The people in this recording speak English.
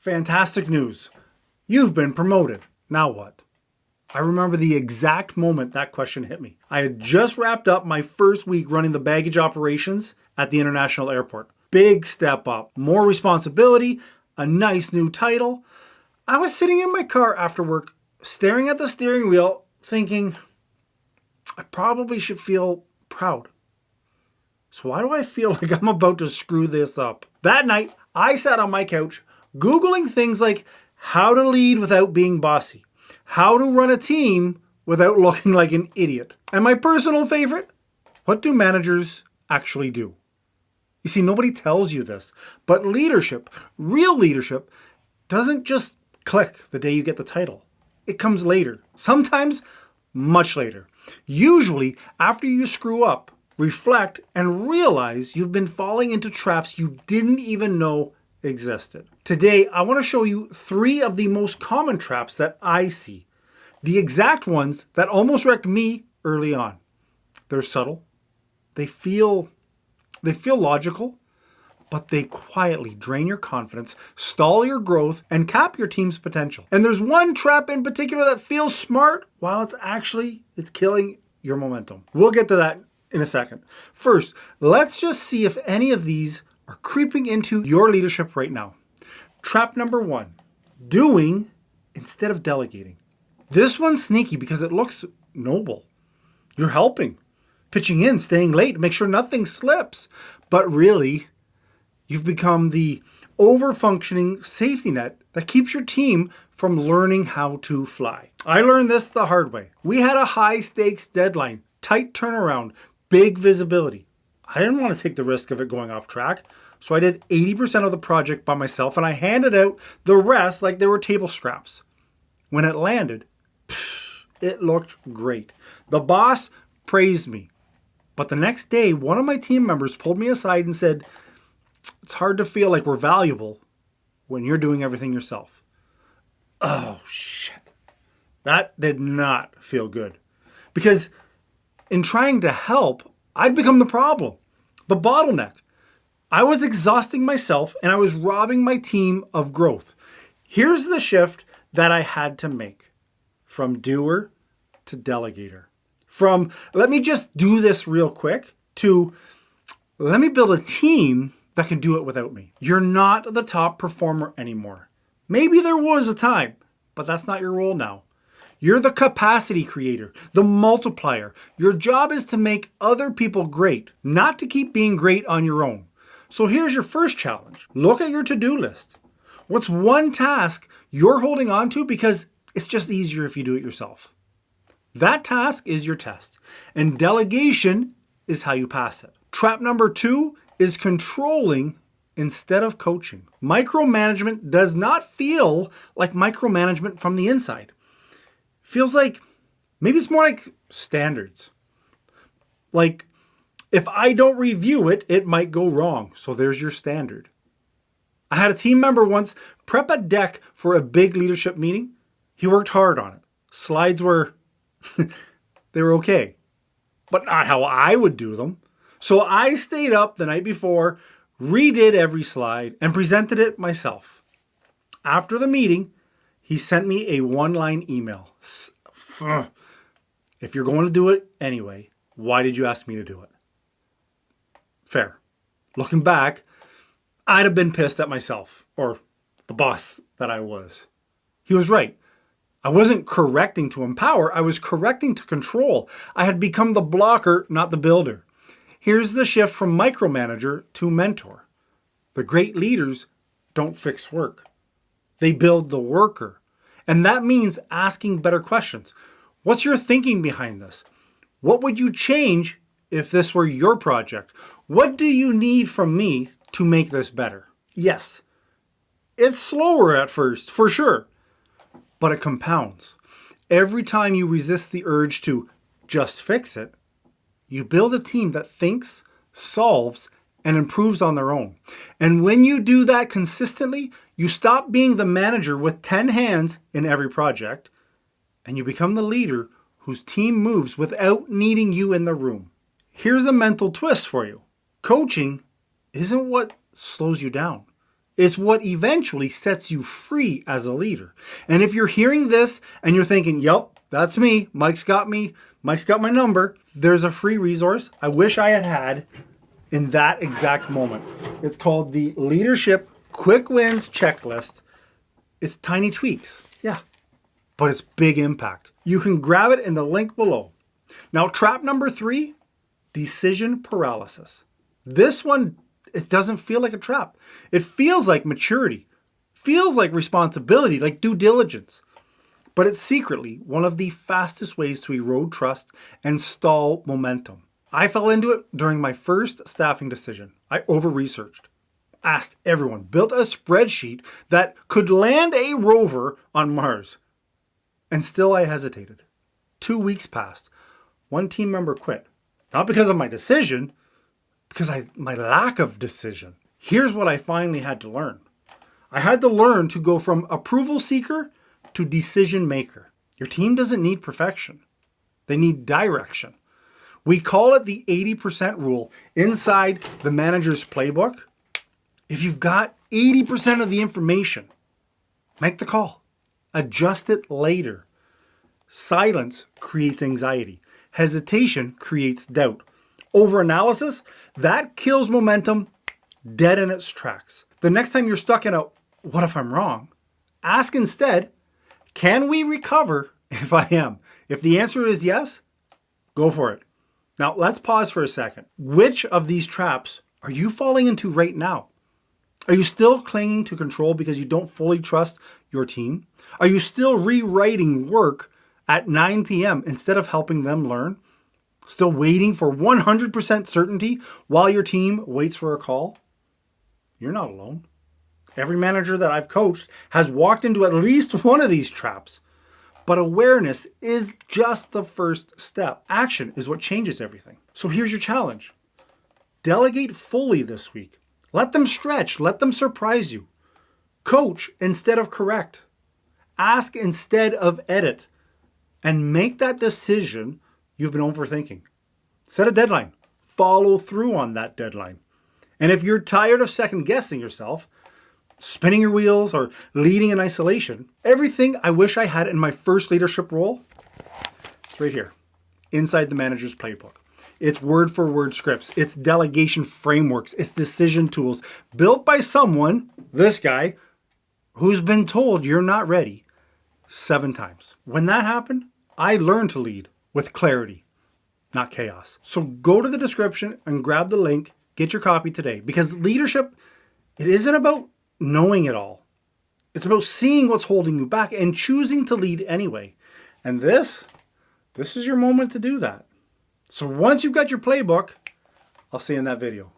Fantastic news. You've been promoted. Now what? I remember the exact moment that question hit me. I had just wrapped up my first week running the baggage operations at the international airport. Big step up, more responsibility, a nice new title. I was sitting in my car after work, staring at the steering wheel, thinking, I probably should feel proud. So why do I feel like I'm about to screw this up? That night, I sat on my couch, Googling things like how to lead without being bossy, how to run a team without looking like an idiot. And my personal favorite, what do managers actually do? You see, nobody tells you this, but leadership, real leadership, doesn't just click the day you get the title. It comes later, sometimes much later. Usually after you screw up, reflect, and realize you've been falling into traps you didn't even know existed. Today, I want to show you 3 of the most common traps that I see. The exact ones that almost wrecked me early on. They're subtle. They feel logical, but they quietly drain your confidence, stall your growth, and cap your team's potential. And there's one trap in particular that feels smart while it's killing your momentum. We'll get to that in a second. First, let's just see if any of these are creeping into your leadership right now. Trap number 1, doing instead of delegating. This one's sneaky because it looks noble. You're helping, pitching in, staying late, make sure nothing slips. But really, you've become the overfunctioning safety net that keeps your team from learning how to fly. I learned this the hard way. We had a high stakes deadline, tight turnaround, big visibility. I didn't want to take the risk of it going off track, so I did 80% of the project by myself and I handed out the rest like they were table scraps. When it landed, it looked great. The boss praised me. But the next day, one of my team members pulled me aside and said, it's hard to feel like we're valuable when you're doing everything yourself. Oh, shit. That did not feel good. Because in trying to help, I'd become the problem, the bottleneck. I was exhausting myself and I was robbing my team of growth. Here's the shift that I had to make from doer to delegator. From let me just do this real quick to let me build a team that can do it without me. You're not the top performer anymore. Maybe there was a time, but that's not your role now. You're the capacity creator, the multiplier. Your job is to make other people great, not to keep being great on your own. So here's your first challenge. Look at your to-do list. What's one task you're holding on to because it's just easier if you do it yourself? That task is your test, and delegation is how you pass it. Trap number 2 is controlling instead of coaching. Micromanagement does not feel like micromanagement from the inside. Feels like, maybe it's more like standards. Like, if I don't review it, it might go wrong. So there's your standard. I had a team member once prep a deck for a big leadership meeting. He worked hard on it. Slides were, they were okay, but not how I would do them. So I stayed up the night before, redid every slide, and presented it myself. After the meeting, he sent me a 1-line email. If you're going to do it anyway, why did you ask me to do it? Fair. Looking back, I'd have been pissed at myself or the boss that I was. He was right. I wasn't correcting to empower. I was correcting to control. I had become the blocker, not the builder. Here's the shift from micromanager to mentor. The great leaders don't fix work. They build the worker. And that means asking better questions. What's your thinking behind this? What would you change if this were your project? What do you need from me to make this better? Yes, it's slower at first, for sure, but it compounds. Every time you resist the urge to just fix it, you build a team that thinks, solves, and improves on their own. And when you do that consistently, you stop being the manager with 10 hands in every project, and you become the leader whose team moves without needing you in the room. Here's a mental twist for you. Coaching isn't what slows you down. is what eventually sets you free as a leader. And if you're hearing this and you're thinking, yep, that's me, Mike's got my number, there's a free resource I wish I had had in that exact moment. It's called the Leadership Quick Wins Checklist. It's tiny tweaks, yeah, but it's big impact. You can grab it in the link below. Now, trap number 3, decision paralysis. This one, it doesn't feel like a trap. It feels like maturity, feels like responsibility, like due diligence. But it's secretly one of the fastest ways to erode trust and stall momentum. I fell into it during my first staffing decision. I over-researched, asked everyone, built a spreadsheet that could land a rover on Mars. And still I hesitated. 2 weeks passed. One team member quit. Not because of my decision, because my lack of decision. Here's what I finally had to learn. I had to learn to go from approval seeker to decision maker. Your team doesn't need perfection. They need direction. We call it the 80% rule inside the manager's playbook. If you've got 80% of the information, make the call. Adjust it later. Silence creates anxiety. Hesitation creates doubt. Overanalysis, that kills momentum dead in its tracks. The next time you're stuck in a, what if I'm wrong? Ask instead, can we recover if I am? If the answer is yes, go for it. Now, let's pause for a second. Which of these traps are you falling into right now? Are you still clinging to control because you don't fully trust your team? Are you still rewriting work at 9 p.m. instead of helping them learn? Still waiting for 100% certainty while your team waits for a call? You're not alone. Every manager that I've coached has walked into at least one of these traps. But awareness is just the first step. Action is what changes everything. So here's your challenge. Delegate fully this week. Let them stretch. Let them surprise you. Coach instead of correct. Ask instead of edit. And make that decision you've been overthinking. Set a deadline. Follow through on that deadline. And if you're tired of second guessing yourself, spinning your wheels, or leading in isolation, everything I wish I had in my first leadership role, it's right here, inside the manager's playbook. It's word for word scripts. It's delegation frameworks. It's decision tools built by someone, this guy, who's been told you're not ready 7 times. When that happened, I learned to lead with clarity, not chaos. So go to the description and grab the link, get your copy today, because leadership, it isn't about knowing it all. It's about seeing what's holding you back and choosing to lead anyway. And this is your moment to do that. So once you've got your playbook, I'll see you in that video.